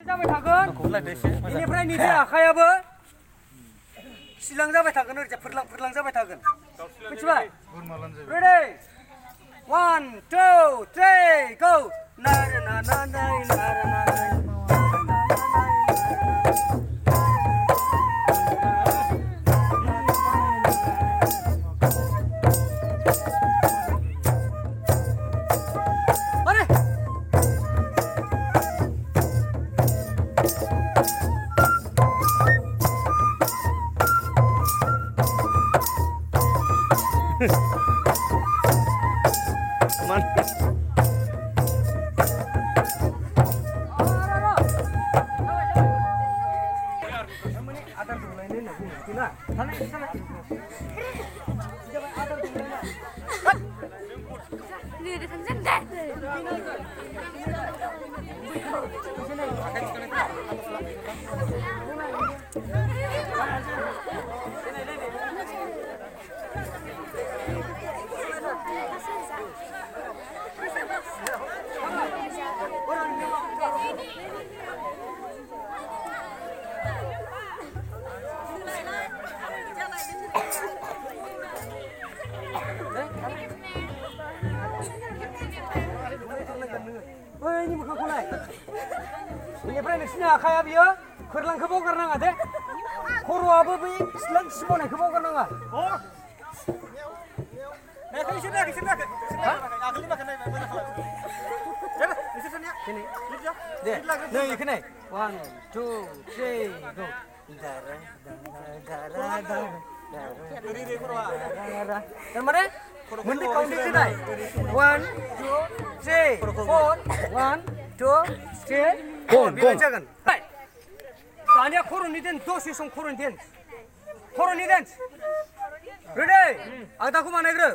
जाबाय थागोन बेनिफ्राय नैबे आखायाबो सिलां जाबाय थागोन ओरैजा फोरलां जाबाय थागोन मिथिबाय रेडि 1 2 3 गो नारे ना ना नारे नारे नारे ini muka kulai. Ini pernah nasinya kaya biar kerlang kebau karena nggak deh. Koru apa bi selang semua nih kebau karena nggak. Oh. Nah, kali sini. Akali makan nih mana kalau. Jadi, di sini ya. Sini. Deh. Nah, ini kene. 1 2 3 go. Darah. Dan mana? Mesti kau di sini. 1 2 3 4 1 2 3 4 bilang Hai. Tanya korun ni den dosi song korun den. Korun ni den. Ready? Ada aku mana ger?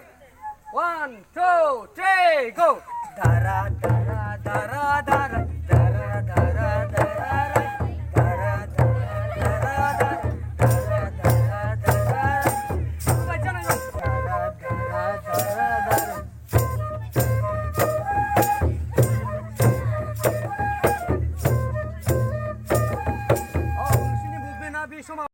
1 2 3 go. Dara.